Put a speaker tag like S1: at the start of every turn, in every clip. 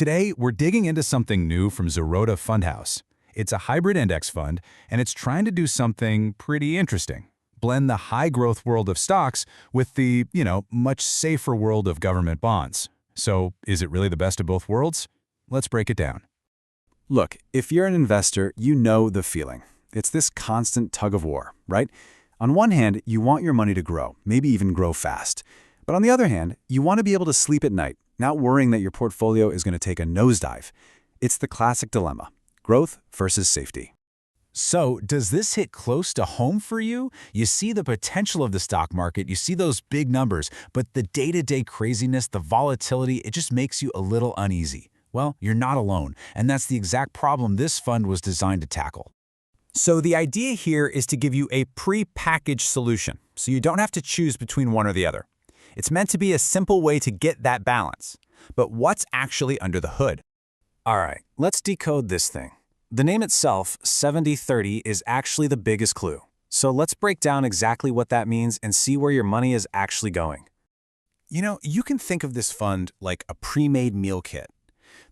S1: Today, we're digging into something new from Zerodha Fundhouse. It's a hybrid index fund, and it's trying to do something pretty interesting. Blend the high-growth world of stocks with the, much safer world of government bonds. So, is it really the best of both worlds? Let's break it down.
S2: Look, if you're an investor, you know the feeling. It's this constant tug of war, right? On one hand, you want your money to grow, maybe even grow fast. But on the other hand, you want to be able to sleep at night, not worrying that your portfolio is going to take a nosedive. It's the classic dilemma: growth versus safety.
S1: So, does this hit close to home for you? You see the potential of the stock market, you see those big numbers, but the day-to-day craziness, the volatility, it just makes you a little uneasy. Well, you're not alone, and that's the exact problem this fund was designed to tackle.
S3: So the idea here is to give you a pre-packaged solution, so you don't have to choose between one or the other. It's meant to be a simple way to get that balance. But what's actually under the hood?
S2: All right, let's decode this thing. The name itself, 70-30, is actually the biggest clue. So let's break down exactly what that means and see where your money is actually going.
S1: You can think of this fund like a pre-made meal kit.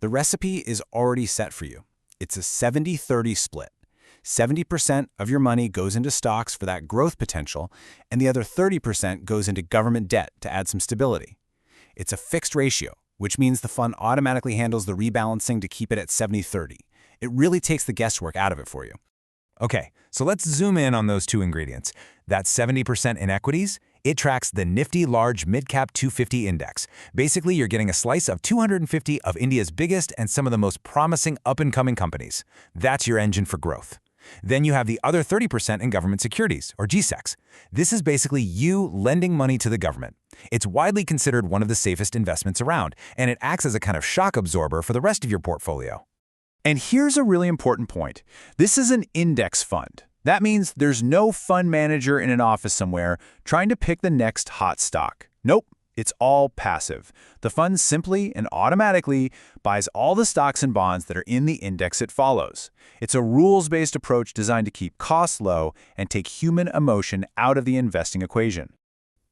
S1: The recipe is already set for you. It's a 70-30 split. 70% of your money goes into stocks for that growth potential, and the other 30% goes into government debt to add some stability. It's a fixed ratio, which means the fund automatically handles the rebalancing to keep it at 70-30. It really takes the guesswork out of it for you. Okay, so let's zoom in on those two ingredients. That 70% in equities, it tracks the Nifty LargeMidcap250 index. Basically, you're getting a slice of 250 of India's biggest and some of the most promising up-and-coming companies. That's your engine for growth. Then you have the other 30% in government securities, or GSECs. This is basically you lending money to the government. It's widely considered one of the safest investments around, and it acts as a kind of shock absorber for the rest of your portfolio.
S3: And here's a really important point. This is an index fund. That means there's no fund manager in an office somewhere trying to pick the next hot stock. Nope, it's all passive. The fund simply and automatically buys all the stocks and bonds that are in the index it follows. It's a rules-based approach designed to keep costs low and take human emotion out of the investing equation.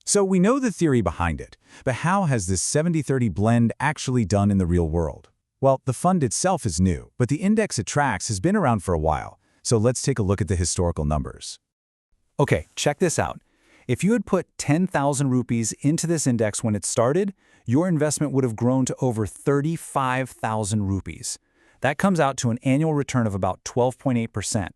S1: So we know the theory behind it, but how has this 70-30 blend actually done in the real world? Well, the fund itself is new, but the index it tracks has been around for a while. So let's take a look at the historical numbers.
S3: Okay, check this out. If you had put 10,000 rupees into this index when it started, your investment would have grown to over 35,000 rupees. That comes out to an annual return of about 12.8%.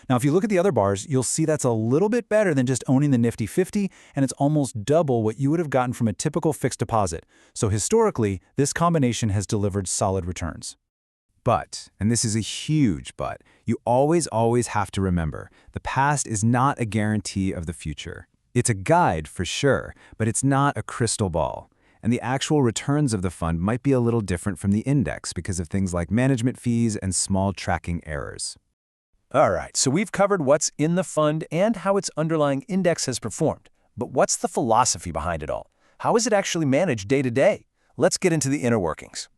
S3: Now, if you look at the other bars, you'll see that's a little bit better than just owning the Nifty 50, and it's almost double what you would have gotten from a typical fixed deposit. So historically, this combination has delivered solid returns.
S2: But, and this is a huge but, you always have to remember, the past is not a guarantee of the future. It's a guide for sure, but it's not a crystal ball. And the actual returns of the fund might be a little different from the index because of things like management fees and small tracking errors.
S4: All right, so we've covered what's in the fund and how its underlying index has performed. But what's the philosophy behind it all? How is it actually managed day to day? Let's get into the inner workings.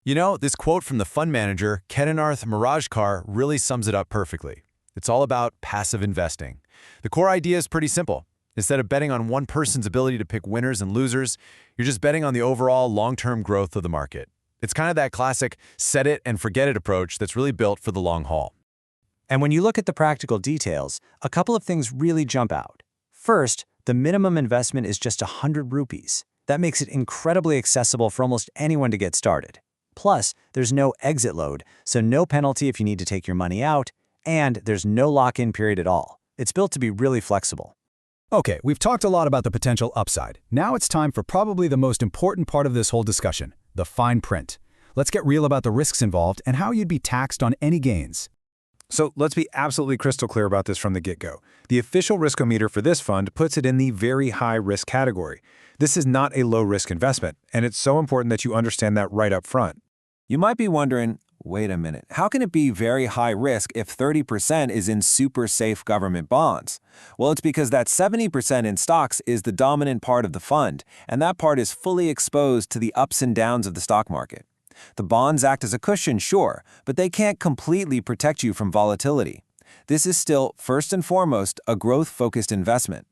S5: This quote from the fund manager, Ketanarth Marajkar, really sums it up perfectly. It's all about passive investing. The core idea is pretty simple. Instead of betting on one person's ability to pick winners and losers, you're just betting on the overall long-term growth of the market. It's kind of that classic set it and forget it approach that's really built for the long haul.
S3: And when you look at the practical details, a couple of things really jump out. First, the minimum investment is just 100 rupees. That makes it incredibly accessible for almost anyone to get started. Plus, there's no exit load, so no penalty if you need to take your money out, and there's no lock-in period at all. It's built to be really flexible.
S1: Okay, we've talked a lot about the potential upside. Now it's time for probably the most important part of this whole discussion, the fine print. Let's get real about the risks involved and how you'd be taxed on any gains.
S6: So let's be absolutely crystal clear about this from the get-go. The official riskometer for this fund puts it in the very high risk category. This is not a low-risk investment, and it's so important that you understand that right up front.
S4: You might be wondering, wait a minute, how can it be very high risk if 30% is in super safe government bonds? Well, it's because that 70% in stocks is the dominant part of the fund, and that part is fully exposed to the ups and downs of the stock market. The bonds act as a cushion, sure, but they can't completely protect you from volatility. This is still, first and foremost, a growth-focused investment.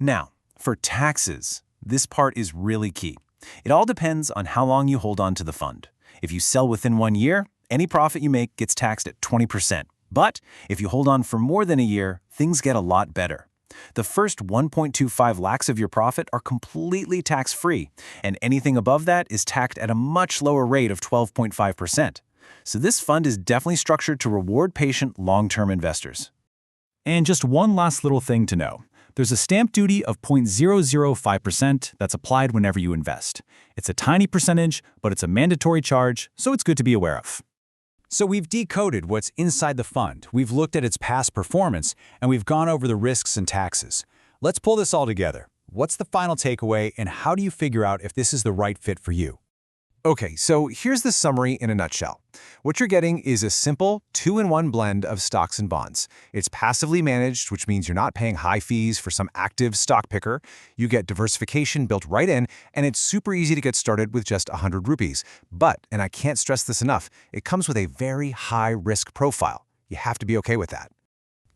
S5: Now, for taxes, this part is really key. It all depends on how long you hold on to the fund.
S1: If you sell within 1 year, any profit you make gets taxed at 20%. But if you hold on for more than a year, things get a lot better. The first 1.25 lakhs of your profit are completely tax-free, and anything above that is taxed at a much lower rate of 12.5%. So this fund is definitely structured to reward patient, long-term investors.
S3: And just one last little thing to know. There's a stamp duty of 0.005% that's applied whenever you invest. It's a tiny percentage, but it's a mandatory charge, so it's good to be aware of.
S2: So we've decoded what's inside the fund, we've looked at its past performance, and we've gone over the risks and taxes. Let's pull this all together. What's the final takeaway, and how do you figure out if this is the right fit for you?
S5: Okay, so here's the summary in a nutshell. What you're getting is a simple 2-in-1 blend of stocks and bonds. It's passively managed, which means you're not paying high fees for some active stock picker. You get diversification built right in, and it's super easy to get started with just 100 rupees. But, and I can't stress this enough, it comes with a very high risk profile. You have to be okay with that.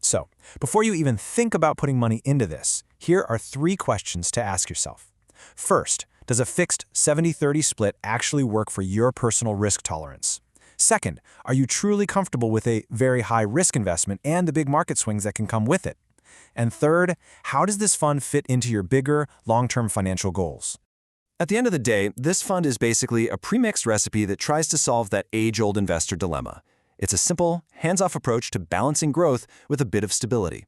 S2: So, before you even think about putting money into this, here are 3 questions to ask yourself. First, does a fixed 70-30 split actually work for your personal risk tolerance? Second, are you truly comfortable with a very high-risk investment and the big market swings that can come with it? And third, how does this fund fit into your bigger, long-term financial goals?
S4: At the end of the day, this fund is basically a premixed recipe that tries to solve that age-old investor dilemma. It's a simple, hands-off approach to balancing growth with a bit of stability.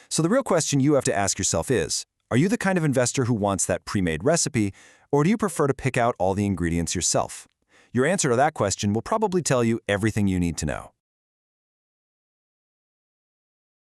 S4: So the real question you have to ask yourself is, are you the kind of investor who wants that pre-made recipe, or do you prefer to pick out all the ingredients yourself? Your answer to that question will probably tell you everything you need to know.